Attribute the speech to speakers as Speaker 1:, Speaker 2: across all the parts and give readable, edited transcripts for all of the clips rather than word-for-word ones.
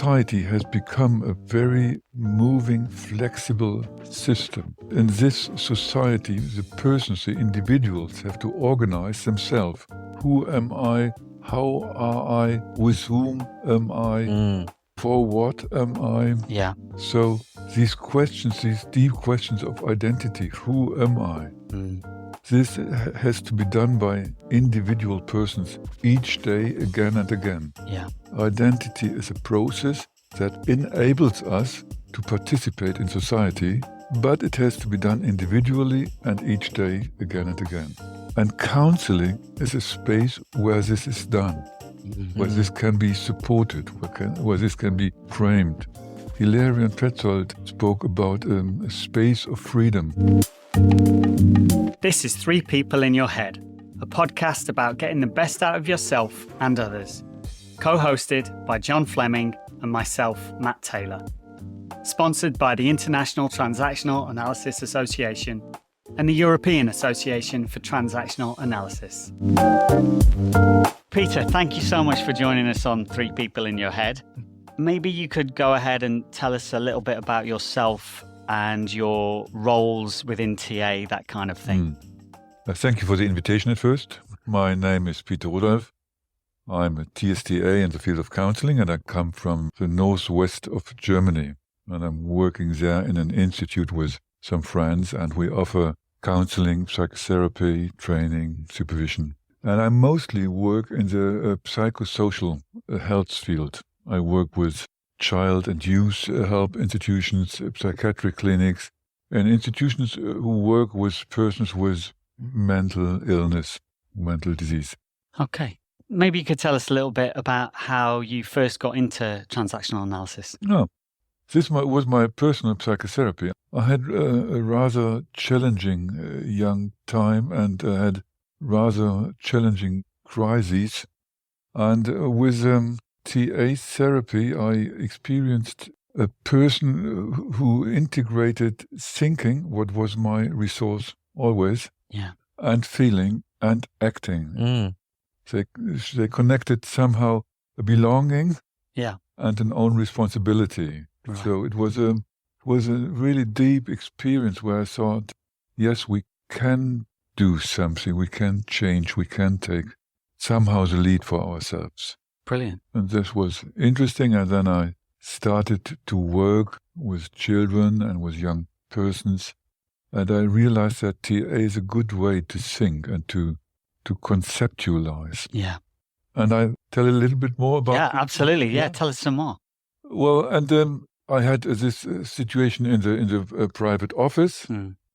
Speaker 1: society has become a very moving, flexible system. In this society, the persons, the individuals have to organize themselves. Who am I? How are I? With whom am I? For what am I?
Speaker 2: Yeah.
Speaker 1: So these questions, these deep questions of identity, who am I? This has to be done by individual persons each day, again and again.
Speaker 2: Yeah.
Speaker 1: Identity is a process that enables us to participate in society, but it has to be done individually and each day, again and again. And counseling is a space where this is done, where this can be supported, where this can be framed. Hilarion Petzold spoke about a space of freedom.
Speaker 2: This is Three People in Your Head, a podcast about getting the best out of yourself and others. Co-hosted by John Fleming and myself, Matt Taylor. Sponsored by the International Transactional Analysis Association and the European Association for Transactional Analysis. Peter, thank you so much for joining us on Three People in Your Head. Maybe you could go ahead and tell us a little bit about yourself and your roles within TA, that kind of thing.
Speaker 1: Thank you for the invitation at first. My name is Peter Rudolph. I'm a TSTA in the field of counseling, and I come from the northwest of Germany. And I'm working there in an institute with some friends, and we offer counseling, psychotherapy, training, supervision. And I mostly work in the psychosocial health field. I work with child and youth help institutions, psychiatric clinics, and institutions who work with persons with mental illness, mental disease.
Speaker 2: Okay. Maybe you could tell us a little bit about how you first got into transactional analysis.
Speaker 1: No, this was my personal psychotherapy. I had a rather challenging young time and had rather challenging crises. And with TA therapy, I experienced a person who integrated thinking, what was my resource always, and feeling and acting. They connected somehow a belonging and an own responsibility. Right. So it was a really deep experience where I thought, yes, we can do something, we can change, we can take somehow the lead for ourselves.
Speaker 2: Brilliant.
Speaker 1: And this was interesting, and then I started to work with children and with young persons, and I realized that TA is a good way to think and to conceptualize.
Speaker 2: Yeah.
Speaker 1: And I tell a little bit more about
Speaker 2: Yeah, absolutely. Yeah, tell us some more.
Speaker 1: Well, and I had this situation in the private office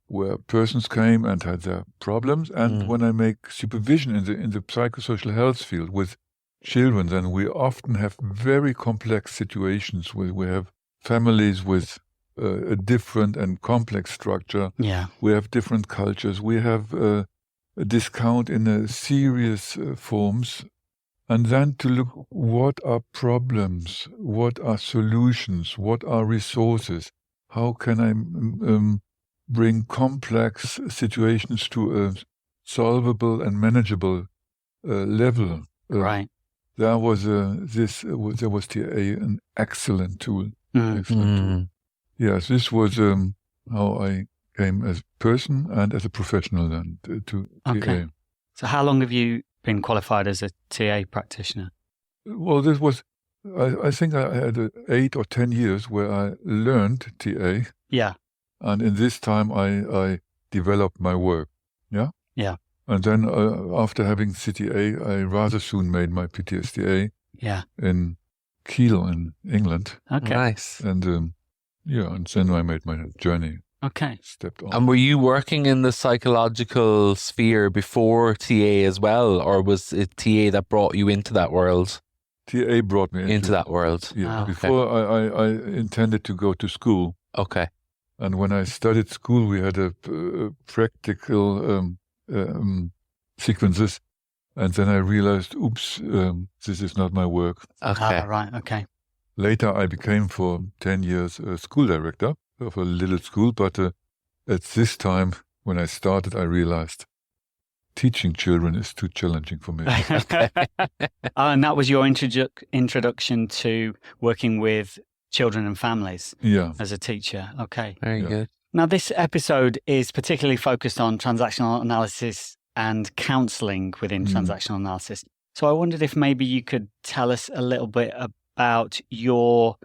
Speaker 1: where persons came and had their problems, and when I make supervision in the psychosocial health field with children, then we often have very complex situations where we have families with a different and complex structure.
Speaker 2: Yeah.
Speaker 1: We have different cultures. We have a discount in serious forms. And then to look, what are problems? What are solutions? What are resources? How can I bring complex situations to a solvable and manageable level?
Speaker 2: Right.
Speaker 1: There was TA an excellent tool. Excellent tool. Yes, this was how I came as a person and as a professional then to TA.
Speaker 2: So how long have you been qualified as a TA practitioner?
Speaker 1: Well, this was, I think I had 8 or 10 years where I learned TA.
Speaker 2: Yeah.
Speaker 1: And in this time I developed my work. Yeah?
Speaker 2: Yeah.
Speaker 1: And then after having CTA, I rather soon made my PTSTA in Kiel in England.
Speaker 2: Okay.
Speaker 3: Nice.
Speaker 1: And and then I made my journey.
Speaker 2: Okay.
Speaker 1: Stepped on.
Speaker 3: And were you working in the psychological sphere before TA as well, or was it TA that brought you into that world?
Speaker 1: TA brought me
Speaker 3: into that world.
Speaker 1: Yeah. Before I intended to go to school.
Speaker 3: Okay.
Speaker 1: And when I studied school, we had a practical sequences, and then I realized, oops, this is not my work.
Speaker 3: Okay.
Speaker 2: Right. Okay.
Speaker 1: Later, I became for 10 years a school director of a little school, but at this time, when I started, I realized teaching children is too challenging for me.
Speaker 2: And that was your introduction to working with children and families as a teacher. Okay.
Speaker 3: Very good.
Speaker 2: Now, this episode is particularly focused on transactional analysis and counselling within transactional analysis. So I wondered if maybe you could tell us a little bit about your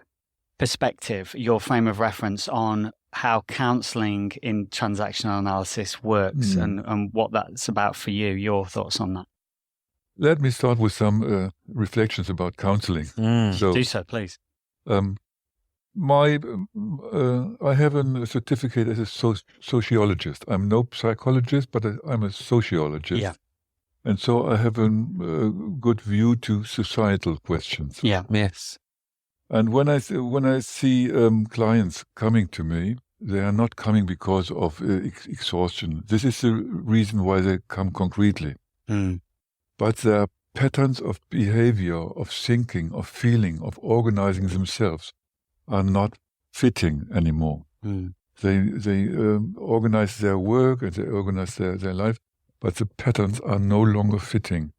Speaker 2: perspective, your frame of reference on how counselling in transactional analysis works and what that's about for you, your thoughts on that.
Speaker 1: Let me start with some reflections about counseling.
Speaker 2: Do so, please.
Speaker 1: I have a certificate as a sociologist. I'm no psychologist, but I'm a sociologist.
Speaker 2: Yeah.
Speaker 1: And so I have a good view to societal questions.
Speaker 2: Yeah.
Speaker 3: Yes.
Speaker 1: And when I see clients coming to me, they are not coming because of exhaustion. This is the reason why they come concretely. But there are patterns of behavior, of thinking, of feeling, of organizing themselves are not fitting anymore. They organize their work and they organize their life, but the patterns are no longer fitting.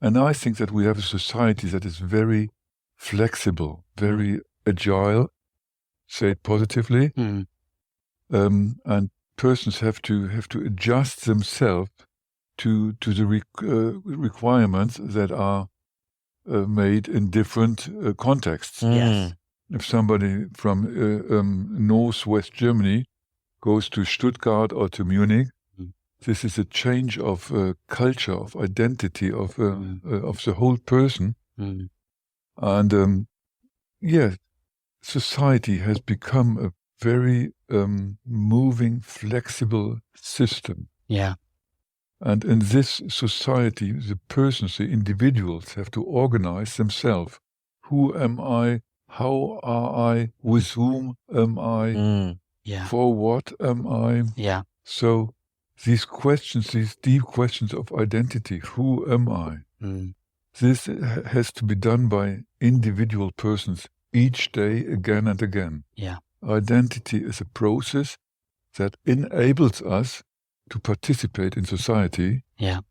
Speaker 1: And I think that we have a society that is very flexible, very agile, say it positively, and persons have to adjust themselves to the requirements that are made in different contexts.
Speaker 2: Yes.
Speaker 1: If somebody from northwest Germany goes to Stuttgart or to Munich, this is a change of culture, of identity, of the whole person. And society has become a very moving, flexible system.
Speaker 2: Yeah.
Speaker 1: And in this society, the persons, the individuals have to organize themselves. Who am I? How are I? With whom am I? For what am I?
Speaker 2: Yeah.
Speaker 1: So these questions, these deep questions of identity, who am I? This has to be done by individual persons each day, again and again.
Speaker 2: Yeah.
Speaker 1: Identity is a process that enables us to participate in society.
Speaker 2: Yeah.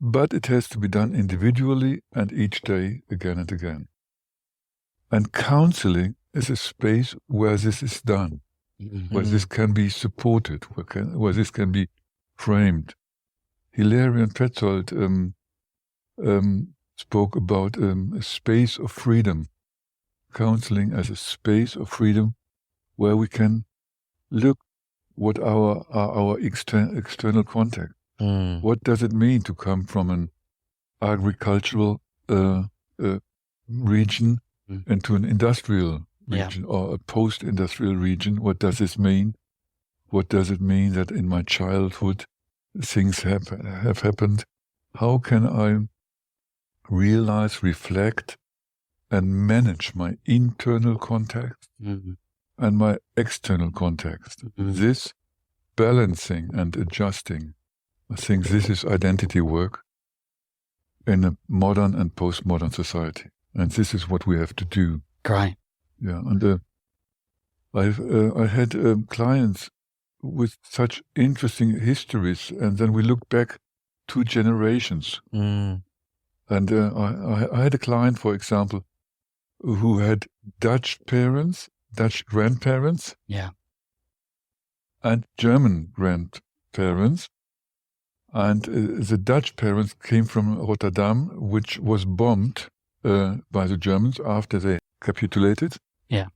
Speaker 1: But it has to be done individually and each day, again and again. And counseling is a space where this is done, where this can be supported, where this can be framed. Hilarion Petzold spoke about a space of freedom, counseling as a space of freedom where we can look what our external context. What does it mean to come from an agricultural region into an industrial region or a post-industrial region? What does this mean? What does it mean that in my childhood things have happened? How can I realize, reflect, and manage my internal context and my external context? This balancing and adjusting, I think this is identity work in a modern and postmodern society. And this is what we have to do.
Speaker 2: Great.
Speaker 1: Yeah, and I had clients with such interesting histories, and then we look back 2 generations. And I had a client, for example, who had Dutch grandparents, and German grandparents. And the Dutch parents came from Rotterdam, which was bombed by the Germans after they capitulated.
Speaker 2: Yeah.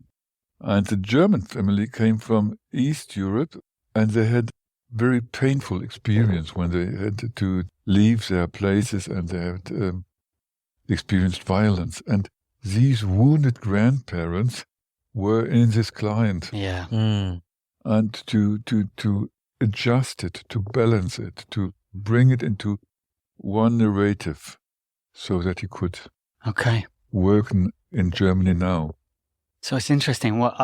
Speaker 1: And the German family came from East Europe, and they had very painful experience when they had to leave their places, and they had experienced violence. And these wounded grandparents were in this client.
Speaker 2: Yeah.
Speaker 1: And to adjust it, to balance it, to bring it into one narrative so that he could work in Germany now.
Speaker 2: So it's interesting. What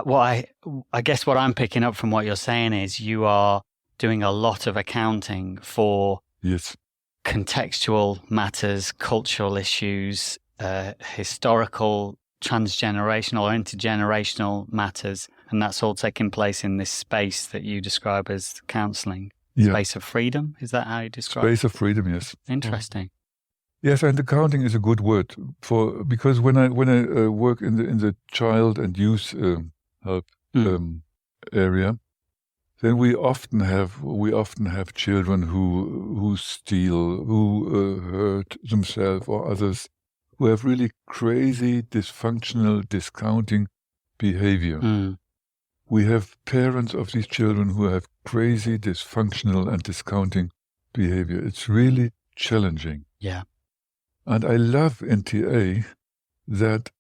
Speaker 2: I guess what I'm picking up from what you're saying is you are doing a lot of accounting for contextual matters, cultural issues, historical, transgenerational or intergenerational matters, and that's all taking place in this space that you describe as counselling. Space of freedom, is that how you describe it?
Speaker 1: Space of freedom, yes.
Speaker 2: Interesting.
Speaker 1: Yes, and accounting is a good word because when I work in the child and youth help area, then we often have children who steal, who hurt themselves or others, who have really crazy, dysfunctional, discounting behavior. We have parents of these children who have crazy, dysfunctional, and discounting behavior. It's really challenging.
Speaker 2: Yeah.
Speaker 1: And I love in TA that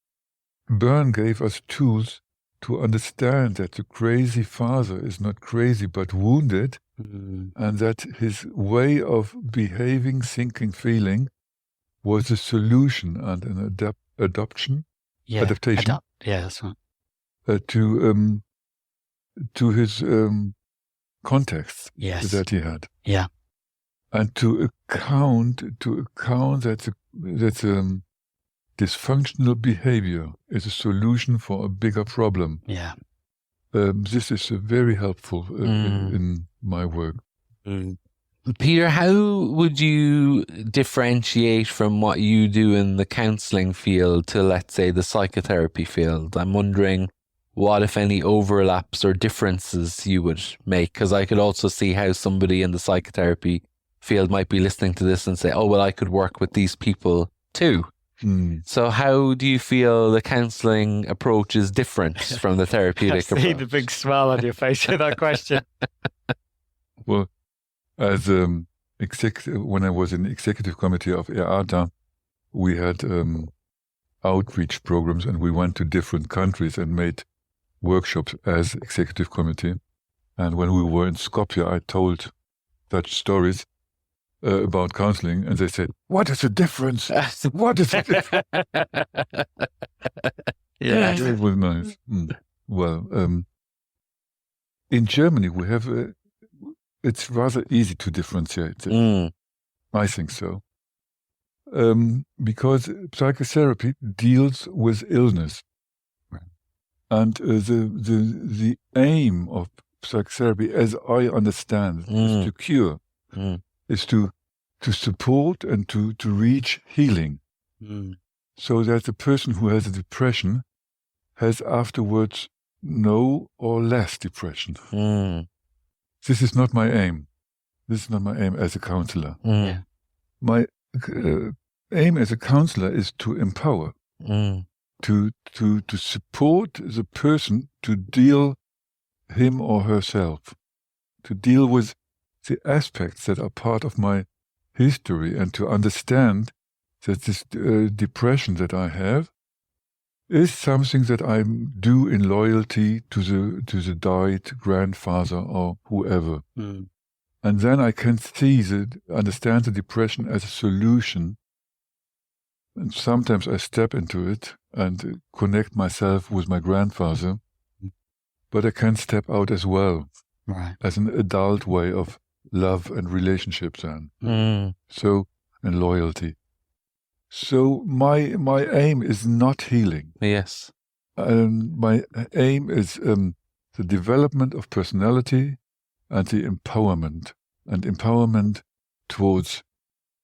Speaker 1: Byrne gave us tools to understand that the crazy father is not crazy but wounded, and that his way of behaving, thinking, feeling was a solution and an adaptation.
Speaker 2: That's right.
Speaker 1: To his context that he had.
Speaker 2: Yeah.
Speaker 1: And to account that dysfunctional behavior is a solution for a bigger problem.
Speaker 2: Yeah.
Speaker 1: This is very helpful in my work.
Speaker 3: Peter, how would you differentiate from what you do in the counselling field to, let's say, the psychotherapy field? I'm wondering what, if any, overlaps or differences you would make, because I could also see how somebody in the psychotherapy field might be listening to this and say, oh, well, I could work with these people too. So how do you feel the counselling approach is different from the therapeutic approach?
Speaker 2: I see the big smile on your face with that question.
Speaker 1: Well, as when I was in the executive committee of EATA, we had outreach programs, and we went to different countries and made workshops as executive committee. And when we were in Skopje, I told such stories about counseling, and they said, "What is the difference? What is the difference?"
Speaker 2: Yeah,
Speaker 1: it was nice. Well, in Germany we have it's rather easy to differentiate. I think so, because psychotherapy deals with illness, and the aim of psychotherapy, as I understand, is to cure. Is to support and to reach healing, so that the person who has a depression has afterwards no or less depression. This is not my aim. This is not my aim as a counselor. My aim as a counselor is to empower, to support the person to deal him or herself, to deal with the aspects that are part of my history, and to understand that this depression that I have is something that I do in loyalty to the died grandfather or whoever. And then I can understand the depression as a solution. And sometimes I step into it and connect myself with my grandfather, but I can step out as well, as an adult way of love and relationships, and so, and loyalty. So my aim is not healing.
Speaker 3: Yes.
Speaker 1: My aim is the development of personality and the empowerment towards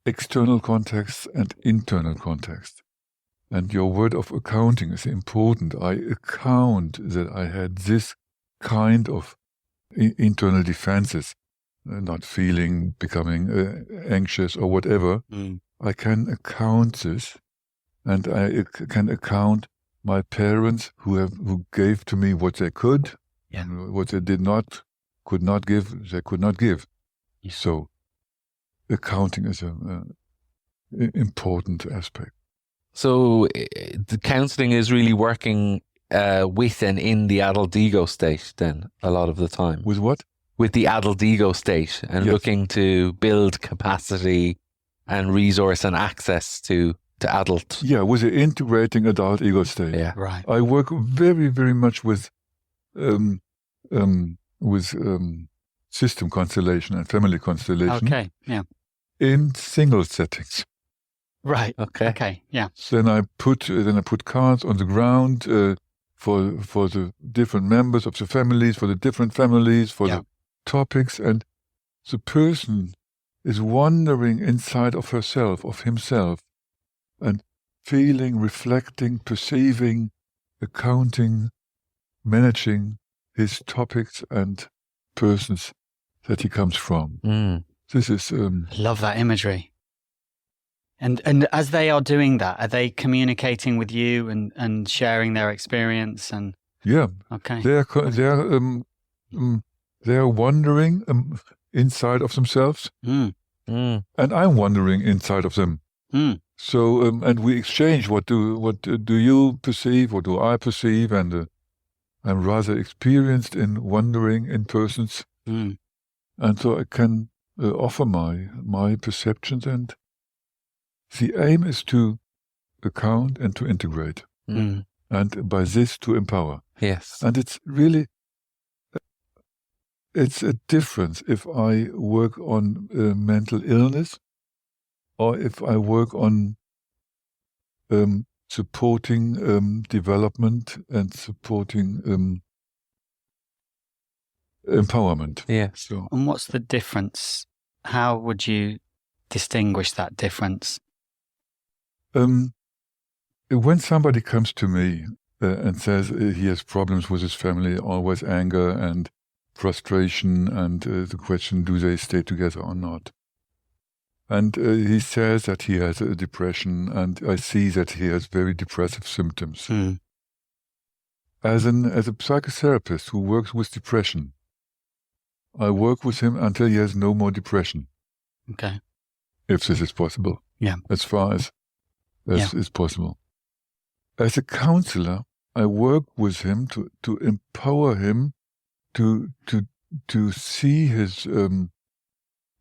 Speaker 1: external context and internal context. And your word of accounting is important. I account that I had this kind of internal defenses, not feeling, becoming anxious or whatever. I can account this, and I can account my parents who gave to me what they could, and what they could not give, they could not give. So accounting is an important aspect.
Speaker 3: So the counselling is really working with and in the adult ego state then, a lot of the time.
Speaker 1: With what?
Speaker 3: With the adult ego state, and looking to build capacity and resource and access to adult.
Speaker 1: Yeah, with the integrating adult ego state.
Speaker 3: Yeah,
Speaker 2: right.
Speaker 1: I work very, very much with system constellation and family constellation.
Speaker 2: Okay, yeah.
Speaker 1: In single settings.
Speaker 2: Right. Okay. Yeah.
Speaker 1: Then I put cards on the ground for the different members of the families, for the different families, for the topics, and the person is wandering inside of herself, of himself, and feeling, reflecting, perceiving, accounting, managing his topics and persons that he comes from. This is...
Speaker 2: Love that imagery. And as they are doing that, are they communicating with you and sharing their experience? And
Speaker 1: yeah,
Speaker 2: okay,
Speaker 1: they are wandering inside of themselves, and I'm wandering inside of them. So and we exchange. What do you perceive? What do I perceive? And I'm rather experienced in wandering in persons, and so I can offer my perceptions, and the aim is to account and to integrate, and by this to empower.
Speaker 3: Yes.
Speaker 1: And it's really, it's a difference if I work on mental illness or if I work on supporting development and supporting empowerment.
Speaker 3: Yes.
Speaker 1: So,
Speaker 2: and what's the difference? How would you distinguish that difference?
Speaker 1: When somebody comes to me and says he has problems with his family, always anger and frustration, and the question, do they stay together or not? And he says that he has a depression, and I see that he has very depressive symptoms. As a psychotherapist who works with depression, I work with him until he has no more depression.
Speaker 2: Okay.
Speaker 1: If this is possible.
Speaker 2: Yeah.
Speaker 1: As far as is possible. As a counselor, I work with him to empower him to see his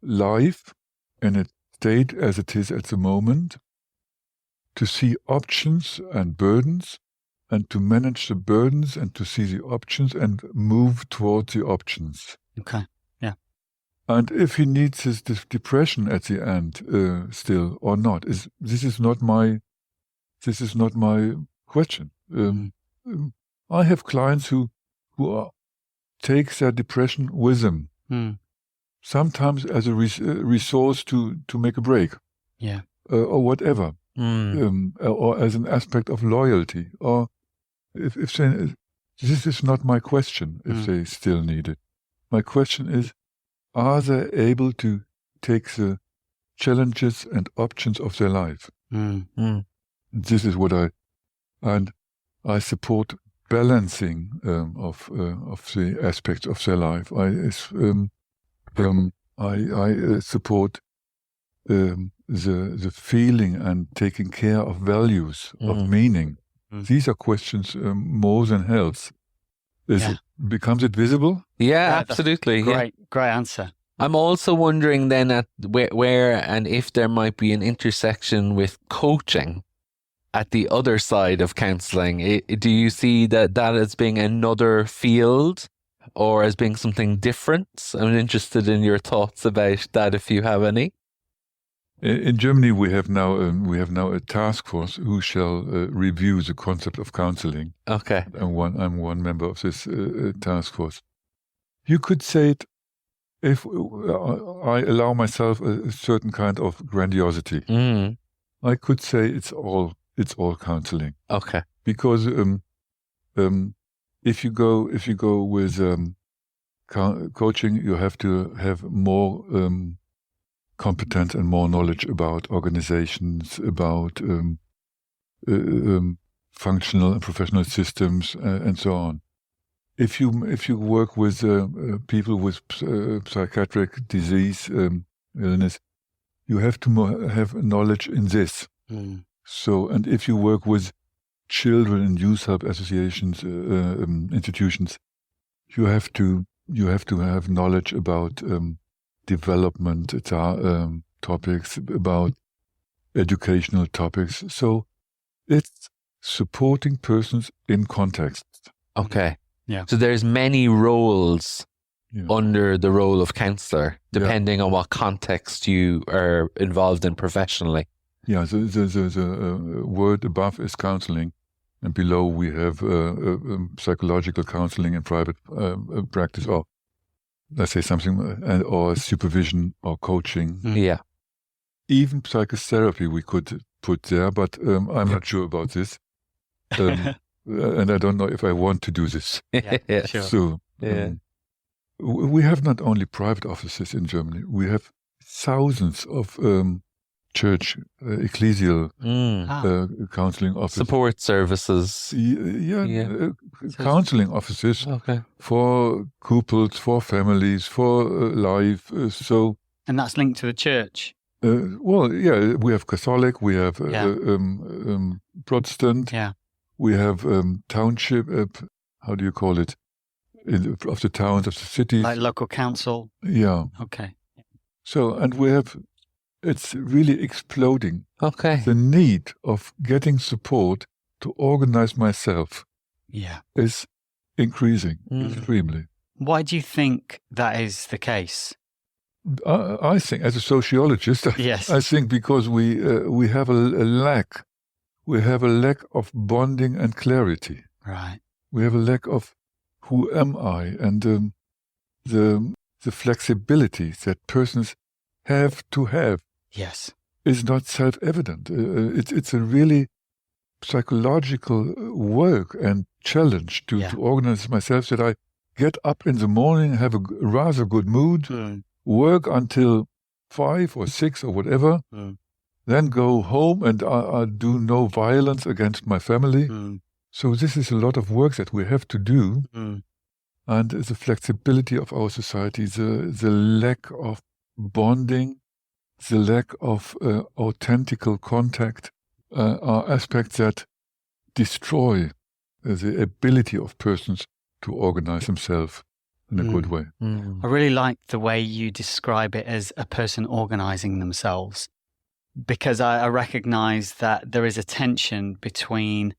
Speaker 1: life in a state as it is at the moment, to see options and burdens, and to manage the burdens and to see the options and move towards the options.
Speaker 2: Okay. Yeah.
Speaker 1: And if he needs his depression at the end still or not, this is not my question. I have clients who take their depression with them, sometimes as a resource to make a break, or whatever, or as an aspect of loyalty, or if they, this is not my question. If they still need it, my question is: are they able to take the challenges and options of their life? This is what I support balancing of the aspects of their life. I support the feeling and taking care of values, of meaning. These are questions more than health. Becomes it visible?
Speaker 3: Yeah, absolutely.
Speaker 2: Great answer.
Speaker 3: I'm also wondering then at where and if there might be an intersection with coaching at the other side of counselling. Do you see that as being another field or as being something different? I'm interested in your thoughts about that, if you have any.
Speaker 1: In Germany, we have now a task force who shall review the concept of counselling.
Speaker 3: Okay,
Speaker 1: I'm one member of this task force. You could say it, if I allow myself a certain kind of grandiosity, I could say it's all counselling.
Speaker 3: Okay,
Speaker 1: because if you go with coaching, you have to have more competence and more knowledge about organizations, about functional and professional systems, and so on. If you work with people with psychiatric disease, illness, you have to have knowledge in this. So, and if you work with children and youth help associations, institutions, you have to have knowledge about development topics, about educational topics. So, it's supporting persons in context.
Speaker 3: Okay.
Speaker 2: Yeah.
Speaker 3: So there's many roles under the role of counsellor, depending on what context you are involved in professionally.
Speaker 1: Yeah, the word above is counselling, and below we have psychological counselling in private practice, or let's say something, or supervision or coaching.
Speaker 3: Yeah.
Speaker 1: Even psychotherapy we could put there, but I'm not sure about this. And I don't know if I want to do this.
Speaker 2: Yeah, sure.
Speaker 1: So we have not only private offices in Germany, we have thousands of church, ecclesial counseling offices.
Speaker 3: Support services.
Speaker 1: Counseling offices for couples, for families, for life.
Speaker 2: And that's linked to the church?
Speaker 1: We have Catholic, we have Protestant, we have township, how do you call it, of the towns, of the cities.
Speaker 2: Like local council?
Speaker 1: Yeah.
Speaker 2: Okay.
Speaker 1: So, and we have, it's really exploding.
Speaker 3: Okay.
Speaker 1: The need of getting support to organize myself is increasing extremely.
Speaker 3: Why
Speaker 2: do you think that is the case?
Speaker 1: I think, as a sociologist, I think because we have a lack. We have a lack of bonding and clarity.
Speaker 2: Right.
Speaker 1: We have a lack of who am I, and the flexibility that persons have to have.
Speaker 2: Yes.
Speaker 1: Is not self-evident. It's a really psychological work and challenge to organize myself, that I get up in the morning, have a rather good mood, work until 5 or 6 or whatever, then go home and I do no violence against my family. So this is a lot of work that we have to do. And the flexibility of our society, the lack of bonding, the lack of authentical contact are aspects that destroy the ability of persons to organize themselves in a good way.
Speaker 2: I really like the way you describe it as a person organizing themselves, because I recognize that there is a tension between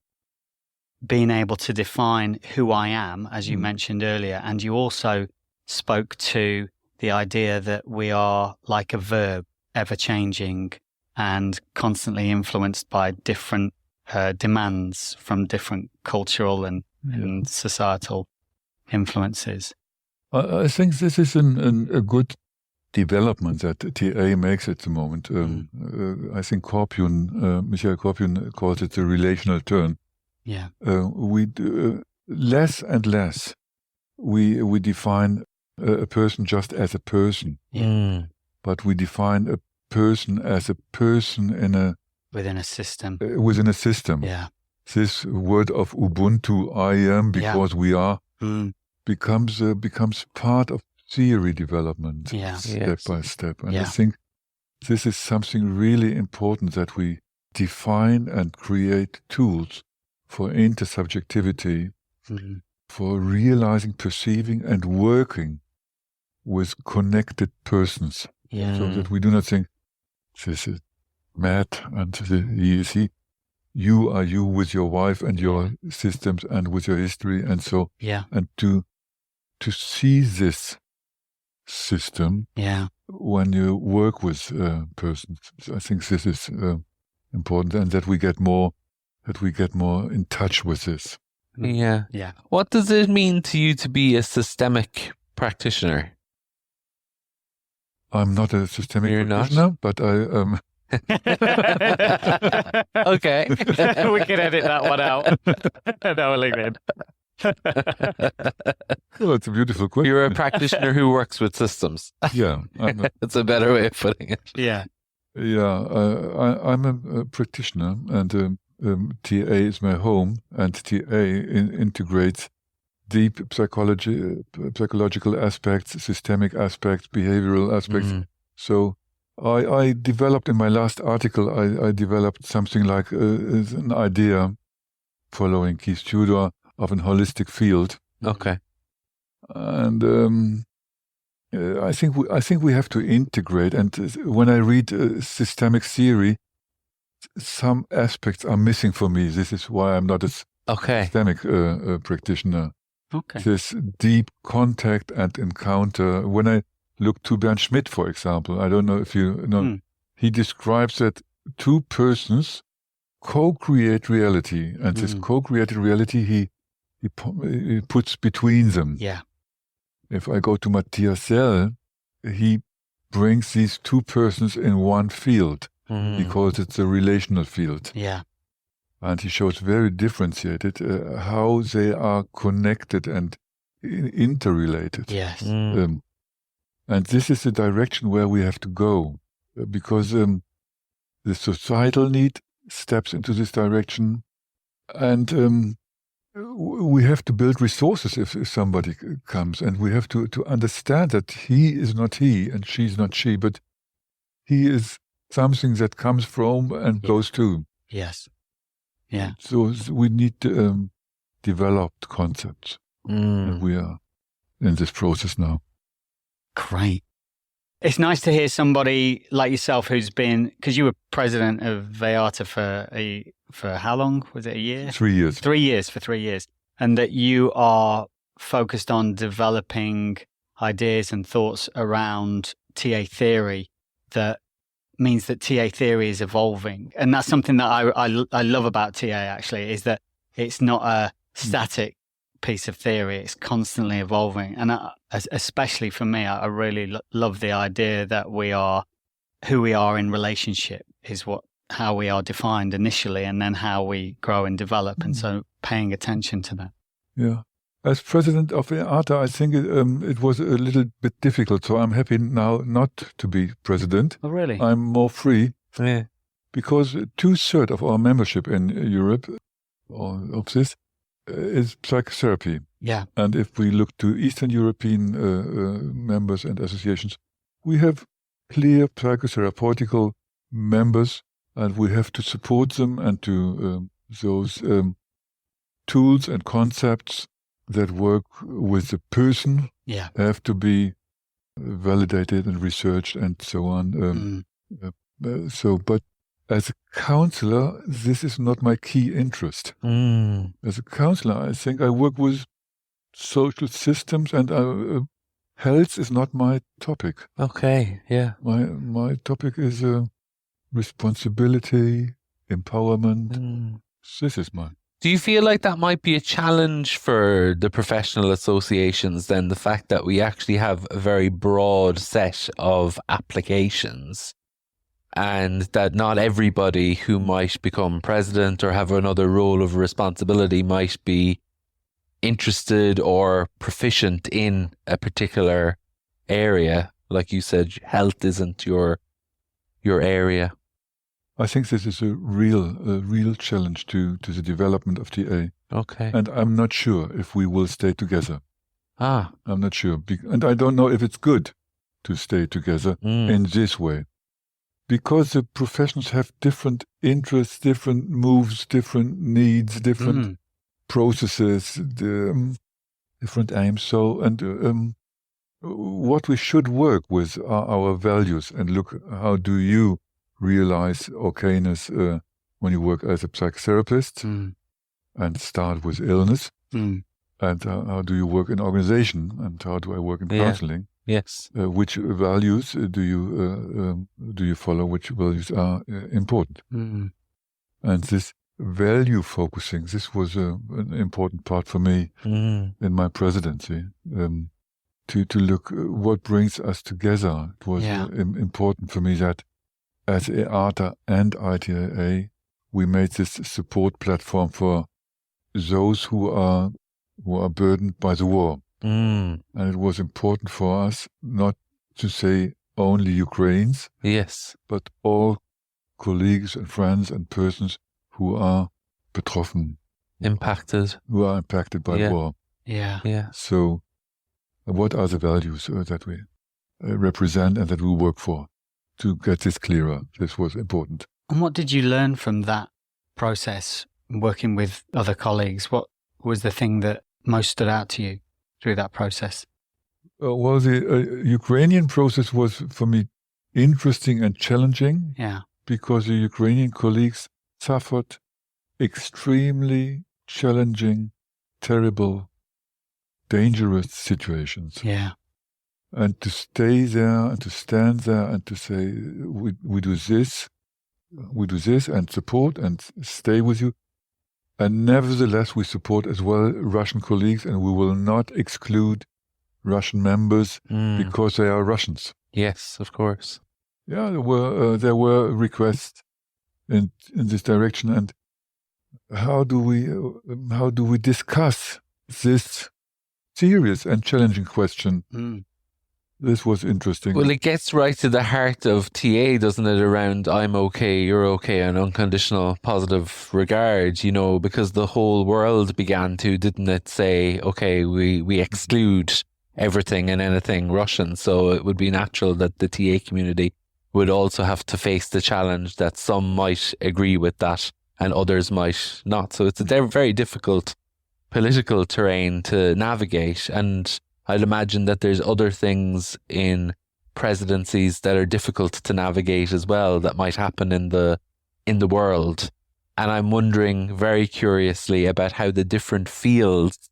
Speaker 2: being able to define who I am, as you mentioned earlier, and you also spoke to the idea that we are like a verb, ever-changing and constantly influenced by different demands from different cultural and societal influences.
Speaker 1: I think this is a good development that TAA makes at the moment. I think Michael Korpion calls it the relational turn.
Speaker 2: Yeah.
Speaker 1: We less and less we define a person just as a person, but we define a person as a person
Speaker 2: within a system.
Speaker 1: Yeah. This word of Ubuntu, I am because we are, becomes part of theory development, step by step. And I think this is something really important, that we define and create tools for intersubjectivity, for realizing, perceiving, and working with connected persons. So that we do not think, this is Matt, and he is he. You are you with your wife and your systems and with your history, and so and to see this system when you work with persons. I think this is important, and that we get more in touch with this.
Speaker 3: Yeah. What does it mean to you to be a systemic practitioner?
Speaker 1: I'm not a systemic practitioner, but I
Speaker 3: Okay.
Speaker 2: We can edit that one out. No, we'll leave it in.
Speaker 1: Oh, it's a beautiful question.
Speaker 3: You're a practitioner who works with systems.
Speaker 1: Yeah.
Speaker 3: It's a better way of putting it.
Speaker 2: Yeah.
Speaker 1: I'm a practitioner, and TA is my home, and TA integrates deep psychological aspects, systemic aspects, behavioral aspects. So I developed, in my last article, I developed something like an idea, following Keith Tudor, of an holistic field.
Speaker 3: Okay.
Speaker 1: And I think we have to integrate. And when I read systemic theory, some aspects are missing for me. This is why I'm not a systemic practitioner.
Speaker 2: Okay.
Speaker 1: This deep contact and encounter. When I look to Bernd Schmidt, for example, I don't know if you know, he describes that two persons co-create reality, and this co-created reality he puts between them.
Speaker 2: Yeah.
Speaker 1: if I go to Matthias Sell, he brings these two persons in one field. He calls it the relational field.
Speaker 2: Yeah.
Speaker 1: And he shows very differentiated how they are connected and interrelated.
Speaker 2: Yes.
Speaker 1: And this is the direction where we have to go, because the societal need steps into this direction, and we have to build resources if somebody comes, and we have to understand that he is not he and she's not she, but he is something that comes from and goes to.
Speaker 2: Yes. Yeah.
Speaker 1: So we need developed concepts, and we are in this process now.
Speaker 2: Great. It's nice to hear somebody like yourself who's been, because you were president of EATA for how long? Was it a year?
Speaker 1: 3 years.
Speaker 2: 3 years, for 3 years. And that you are focused on developing ideas and thoughts around TA theory that means that TA theory is evolving. And that's something that I love about TA, actually, is that it's not a static piece of theory. It's constantly evolving. And especially for me, I really love the idea that we are who we are in relationship is how we are defined initially, and then how we grow and develop. And so paying attention to that.
Speaker 1: Yeah. As president of EATA, I think it was a little bit difficult. So I'm happy now not to be president.
Speaker 2: Oh, really?
Speaker 1: I'm more free.
Speaker 3: Yeah.
Speaker 1: Because 2/3 of our membership in Europe, of this, is psychotherapy.
Speaker 2: Yeah.
Speaker 1: And if we look to Eastern European members and associations, we have clear psychotherapeutical members, and we have to support them, and to those tools and concepts that work with the person have to be validated and researched and so on. But as a counselor, this is not my key interest. As a counselor, I think I work with social systems, and health is not my topic.
Speaker 3: Okay, yeah.
Speaker 1: My topic is responsibility, empowerment. This is mine.
Speaker 3: Do you feel like that might be a challenge for the professional associations then, the fact that we actually have a very broad set of applications, and that not everybody who might become president or have another role of responsibility might be interested or proficient in a particular area? Like you said, health isn't your area.
Speaker 1: I think this is a real challenge to the development of TA.
Speaker 3: Okay.
Speaker 1: And I'm not sure if we will stay together.
Speaker 3: I'm
Speaker 1: not sure. And I don't know if it's good to stay together in this way. Because the professions have different interests, different moves, different needs, different processes, different aims. So, and what we should work with are our values, and look, how do you realize okayness when you work as a psychotherapist and start with illness, and how do you work in organization, and how do I work in counseling?
Speaker 3: Yes.
Speaker 1: Which values do you follow? Which values are important? And this value focusing, this was an important part for me in my presidency. To look what brings us together. It was important for me that as EATA and ITAA, we made this support platform for those who are burdened by the war. And it was important for us not to say only Ukrainians, but all colleagues and friends and persons who are betroffen, who are impacted by war. So, what are the values that we represent and that we work for? To get this clearer, this was important.
Speaker 2: And what did you learn from that process, working with other colleagues? What was the thing that most stood out to you through that process?
Speaker 1: Well, the Ukrainian process was, for me, interesting and challenging. Because the Ukrainian colleagues suffered extremely challenging, terrible, dangerous situations. And to stay there and to stand there and to say, we do this and support and stay with you. And nevertheless, we support as well Russian colleagues, and we will not exclude Russian members because they are Russians.
Speaker 3: Yes, of course.
Speaker 1: Yeah, there were requests in this direction. And how do we discuss this serious and challenging question? This was interesting.
Speaker 3: Well, it gets right to the heart of TA, doesn't it, around I'm okay, you're okay, and unconditional positive regard, you know, because the whole world began to, didn't it, say, okay, we exclude everything and anything Russian, so it would be natural that the TA community would also have to face the challenge that some might agree with that and others might not. So it's a very difficult political terrain to navigate, and I'd imagine that there's other things in presidencies that are difficult to navigate as well that might happen in the world. And I'm wondering very curiously about how the different fields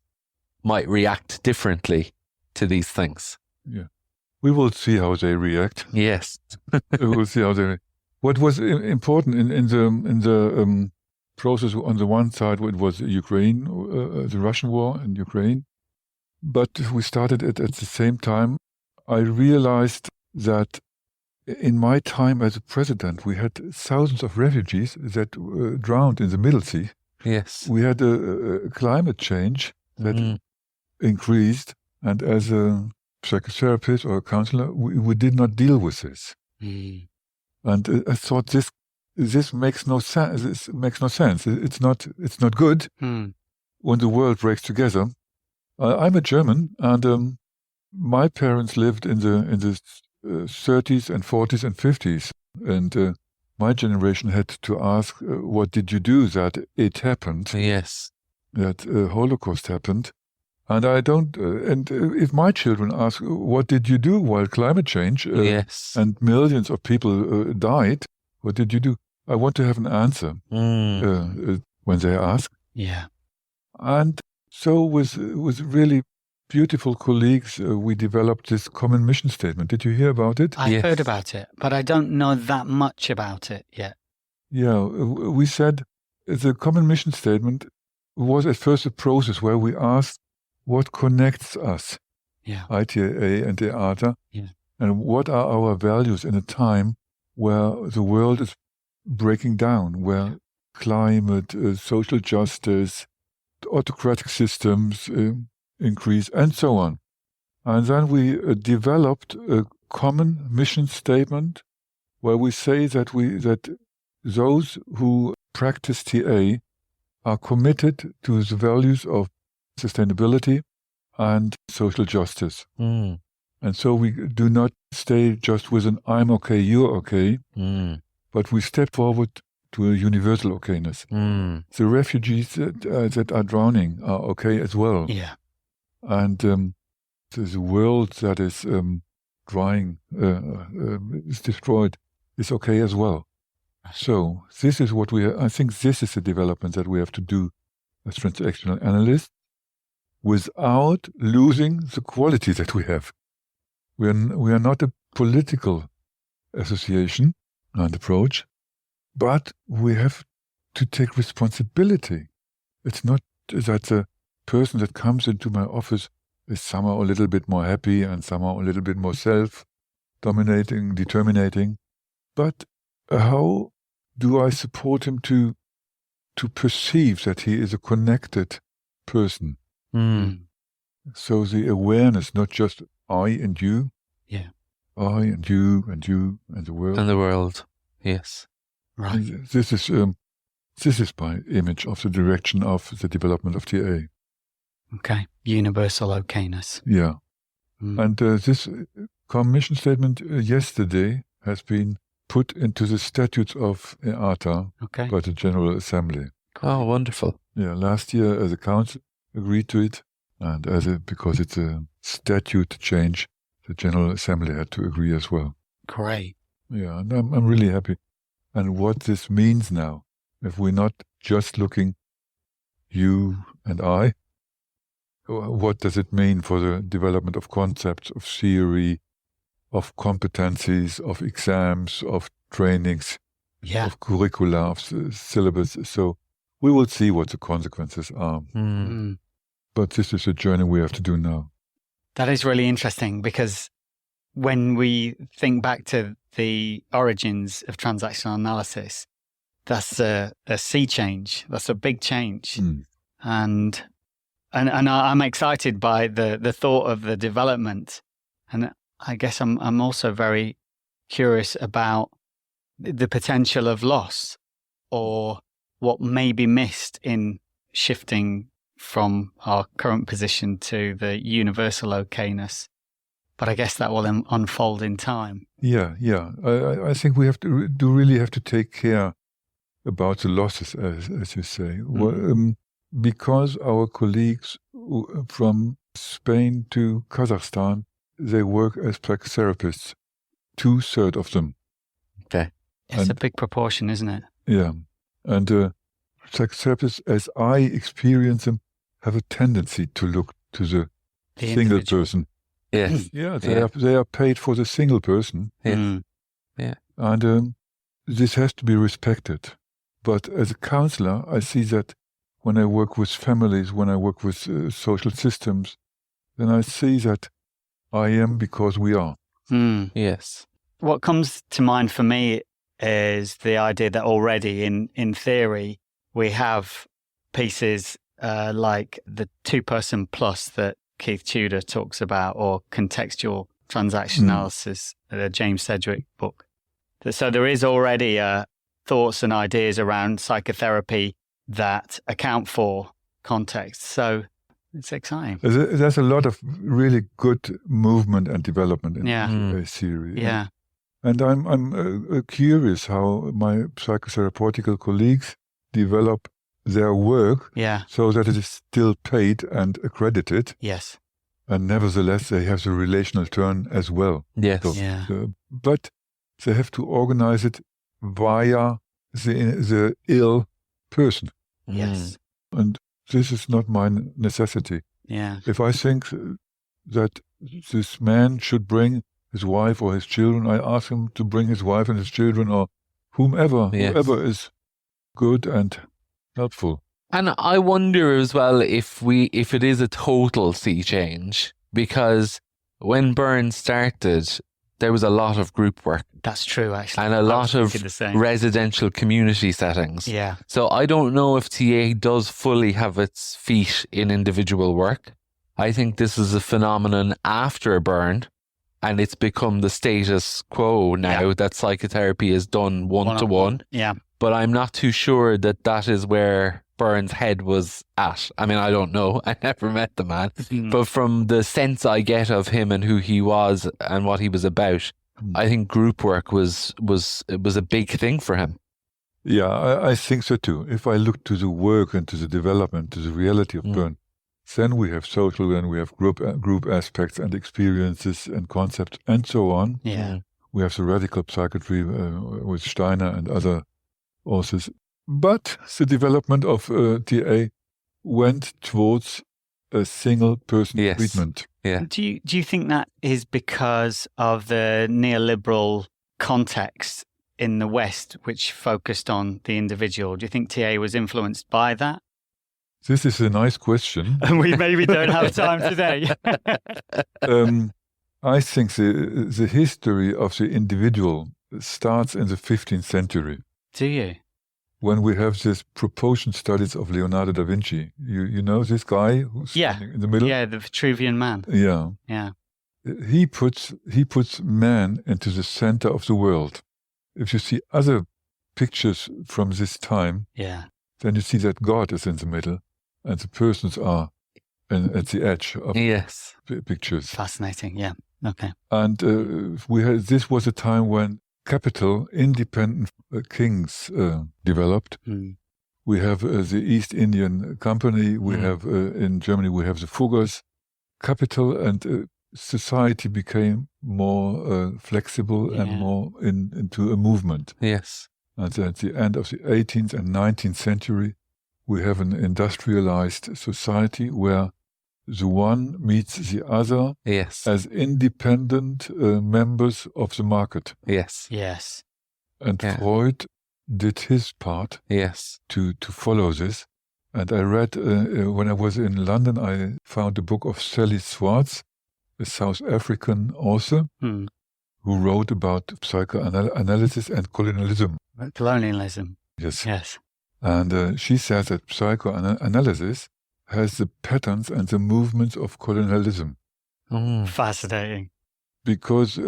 Speaker 3: might react differently to these things.
Speaker 1: Yeah. We will see how they react.
Speaker 3: Yes.
Speaker 1: We will see how they react. What was important in the process, on the one side, it was Ukraine, the Russian war in Ukraine. But we started it at the same time. I realized that in my time as a president, we had thousands of refugees that drowned in the Middle Sea.
Speaker 3: Yes.
Speaker 1: We had a climate change that increased. And as a psychotherapist or a counselor, we did not deal with this. And I thought this makes no sense. This makes no sense. It's not good when the world breaks together. I'm a German, and my parents lived in the 30s and 40s and 50s, and my generation had to ask, "What did you do that it happened?"
Speaker 3: Yes,
Speaker 1: that Holocaust happened, and I don't. And if my children ask, "What did you do while climate change?"
Speaker 3: Yes,
Speaker 1: and millions of people died, what did you do? I want to have an answer when they ask.
Speaker 2: Yeah,
Speaker 1: and so with really beautiful colleagues, we developed this common mission statement. Did you hear about it?
Speaker 2: I've heard about it, but I don't know that much about it yet.
Speaker 1: Yeah, we said the common mission statement was at first a process where we asked what connects us, ITAA and EATA, and what are our values in a time where the world is breaking down, where climate, social justice, autocratic systems increase, and so on. And then we developed a common mission statement where we say that those who practice TA are committed to the values of sustainability and social justice. And so we do not stay just with an I'm okay, you're okay, but we step forward to a universal okayness. The refugees that are drowning are okay as well.
Speaker 2: Yeah.
Speaker 1: And the world that is drying, is destroyed, is okay as well. So this is what I think this is the development that we have to do as transactional analysts without losing the quality that we have. We are not a political association and approach, but we have to take responsibility. It's not that the person that comes into my office is somehow a little bit more happy and somehow a little bit more self-dominating, determinating. But how do I support him to perceive that he is a connected person? So the awareness, not just I and you, I and you and you and the world.
Speaker 3: And the world, yes.
Speaker 2: Right.
Speaker 1: This is my image of the direction of the development of TA.
Speaker 2: Okay. Universal okayness.
Speaker 1: Yeah. And this commission statement yesterday has been put into the statutes of EATA by the General Assembly.
Speaker 3: Oh, wonderful.
Speaker 1: Yeah, last year the Council agreed to it, and because it's a statute change, the General Assembly had to agree as well.
Speaker 2: Great.
Speaker 1: Yeah, and I'm really happy. And what this means now, if we're not just looking, you and I, what does it mean for the development of concepts, of theory, of competencies, of exams, of trainings, of curricula, of syllabus? So we will see what the consequences are. But this is a journey we have to do now.
Speaker 2: That is really interesting, because when we think back to the origins of transactional analysis, that's a sea change. That's a big change. And I'm excited by the thought of the development. And I guess I'm also very curious about the potential of loss, or what may be missed in shifting from our current position to the universal okayness. But I guess that will unfold in time.
Speaker 1: Yeah. I think we really have to take care about the losses, as you say. Because our colleagues from Spain to Kazakhstan, they work as psychotherapists, 2/3 of them.
Speaker 3: Okay.
Speaker 2: It's a big proportion, isn't it?
Speaker 1: Yeah. And psychotherapists, as I experience them, have a tendency to look to the single
Speaker 2: individual.
Speaker 1: person.
Speaker 3: Yes.
Speaker 1: Yeah, they are paid for the single person.
Speaker 3: Yes. Yeah.
Speaker 1: And this has to be respected. But as a counselor, I see that when I work with families, when I work with social systems, then I see that I am because we are.
Speaker 3: Yes.
Speaker 2: What comes to mind for me is the idea that already in theory, we have pieces like the 2-person plus that Keith Tudor talks about, or contextual transaction analysis, the James Sedgwick book. So there is already thoughts and ideas around psychotherapy that account for context. So it's exciting.
Speaker 1: There's a lot of really good movement and development in this theory.
Speaker 2: Yeah.
Speaker 1: And I'm curious how my psychotherapeutical colleagues develop their work so that it is still paid and accredited.
Speaker 2: Yes.
Speaker 1: And nevertheless, they have the relational turn as well.
Speaker 3: Yes.
Speaker 1: So, but they have to organize it via the ill person.
Speaker 2: Yes.
Speaker 1: And this is not my necessity.
Speaker 2: Yeah.
Speaker 1: If I think that this man should bring his wife or his children, I ask him to bring his wife and his children, or whoever is good and helpful.
Speaker 3: And I wonder as well if it is a total sea change, because when Burns started, there was a lot of group work.
Speaker 2: That's true, actually.
Speaker 3: And a lot of residential community settings.
Speaker 2: Yeah.
Speaker 3: So I don't know if TA does fully have its feet in individual work. I think this is a phenomenon after Burn, and it's become the status quo now that psychotherapy is done one-to-one.
Speaker 2: Yeah.
Speaker 3: But I'm not too sure that is where Burns' head was at. I mean, I don't know. I never met the man. But from the sense I get of him and who he was and what he was about, I think group work was a big thing for him.
Speaker 1: Yeah, I think so too. If I look to the work and to the development, to the reality of Burn, then we have social and we have group aspects and experiences and concepts and so on.
Speaker 2: Yeah.
Speaker 1: We have the radical psychiatry with Steiner and other authors. But the development of TA went towards a single person treatment.
Speaker 3: Yeah.
Speaker 2: Do you think that is because of the neoliberal context in the West, which focused on the individual? Do you think TA was influenced by that?
Speaker 1: This is a nice question.
Speaker 2: We maybe don't have time today.
Speaker 1: I think the history of the individual starts in the 15th century.
Speaker 2: Do you?
Speaker 1: When we have this proportion studies of Leonardo da Vinci. You know this guy who's standing in the middle?
Speaker 2: Yeah, the Vitruvian Man.
Speaker 1: Yeah.
Speaker 2: Yeah.
Speaker 1: He puts man into the center of the world. If you see other pictures from this time, then you see that God is in the middle and the persons are at the edge of pictures.
Speaker 2: Fascinating, yeah. Okay.
Speaker 1: And this was a time when capital, independent kings developed. We have the East Indian Company. We have in Germany, we have the Fuggers. Capital and society became more flexible and more into a movement.
Speaker 3: Yes.
Speaker 1: And at the end of the 18th and 19th century, we have an industrialized society where the one meets the other as independent members of the market.
Speaker 3: Yes.
Speaker 2: Yes.
Speaker 1: And Freud did his part to follow this. And I read, when I was in London, I found a book of Sally Swartz, a South African author who wrote about psychoanalysis and colonialism.
Speaker 2: Colonialism.
Speaker 1: Yes. And she says that psychoanalysis has the patterns and the movements of colonialism.
Speaker 2: Fascinating.
Speaker 1: Because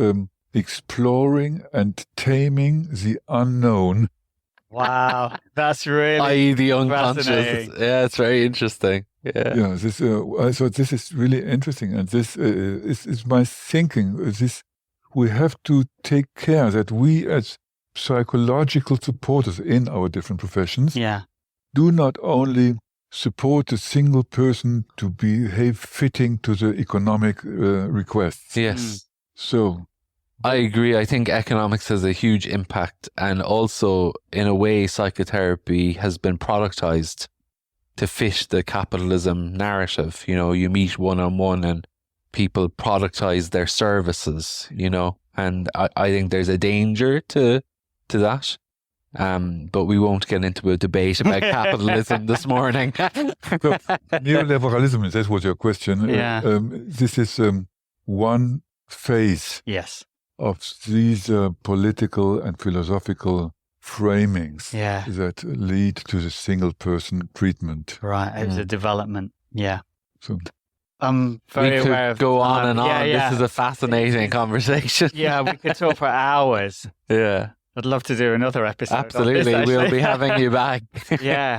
Speaker 1: exploring and taming the unknown.
Speaker 2: Wow, that's really
Speaker 3: i.e. the unconscious. Yeah, it's very interesting.
Speaker 1: Yeah. I thought this is really interesting, and this is my thinking. We have to take care that we, as psychological supporters in our different professions, do not only support a single person to behave fitting to the economic requests.
Speaker 3: Yes.
Speaker 1: So
Speaker 3: I agree. I think economics has a huge impact, and also, in a way, psychotherapy has been productized to fit the capitalism narrative. You know, you meet one-on-one and people productize their services, you know, and I think there's a danger to that. But we won't get into a debate about capitalism this morning.
Speaker 1: So, neoliberalism, that was your question. This is one phase of these political and philosophical framings that lead to the single person treatment.
Speaker 2: Right, it was a development.
Speaker 1: So
Speaker 2: I'm very aware of
Speaker 3: go on and on. This is a fascinating conversation.
Speaker 2: We could talk for hours. I'd love to do another episode.
Speaker 3: Absolutely. We'll be having you back.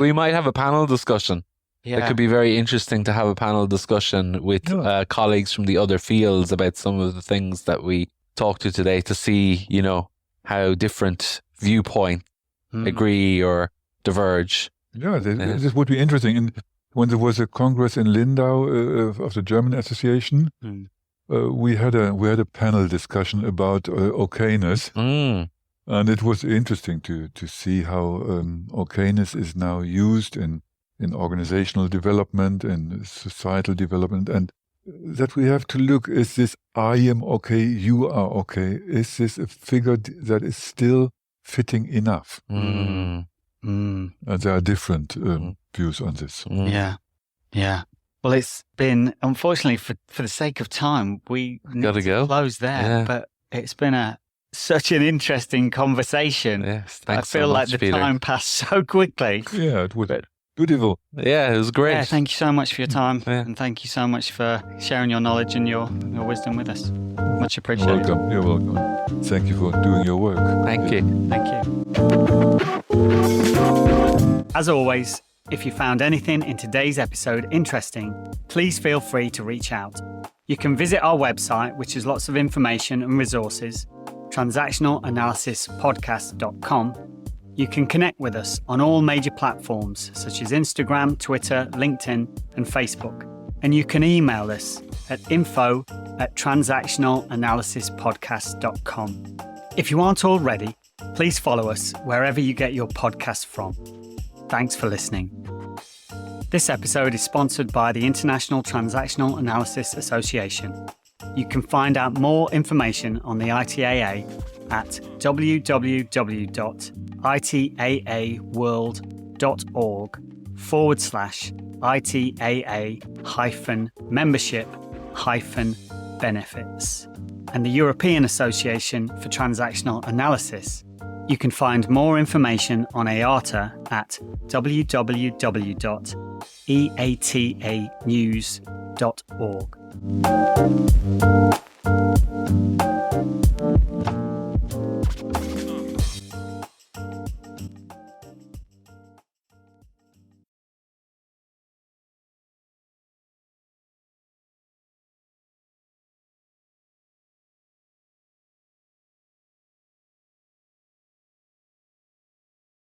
Speaker 3: We might have a panel discussion. It could be very interesting to have a panel discussion with colleagues from the other fields about some of the things that we talked to today, to see, you know, how different viewpoints agree or diverge.
Speaker 1: This would be interesting. And when there was a congress in Lindau of the German Association, we had a panel discussion about okayness. And it was interesting to see how okayness is now used in organizational development and societal development, and that we have to look, is this I am okay, you are okay? Is this a figure that is still fitting enough? And there are different views on this.
Speaker 2: Well, it's been, unfortunately, for the sake of time, we need to close there, but it's been such an interesting conversation.
Speaker 3: Yes,
Speaker 2: I feel
Speaker 3: so
Speaker 2: like
Speaker 3: much,
Speaker 2: the
Speaker 3: Peter.
Speaker 2: time passed so quickly.
Speaker 1: It was beautiful.
Speaker 3: Yeah, it was great.
Speaker 2: Yeah, thank you so much for your time, and thank you so much for sharing your knowledge and your wisdom with us. Much appreciated.
Speaker 1: You're welcome. Thank you for doing your work.
Speaker 3: Thank you.
Speaker 2: Thank you. As always, if you found anything in today's episode interesting, please feel free to reach out. You can visit our website, which has lots of information and resources, transactionalanalysispodcast.com. You can connect with us on all major platforms such as Instagram, Twitter, LinkedIn, and Facebook. And you can email us at info@transactionalanalysispodcast.com. If you aren't already, please follow us wherever you get your podcasts from. Thanks for listening. This episode is sponsored by the International Transactional Analysis Association. You can find out more information on the ITAA at www.ITAA-world.org/ITAA-membership-benefits. And the European Association for Transactional Analysis. You can find more information on EATA at www.eatanews.org.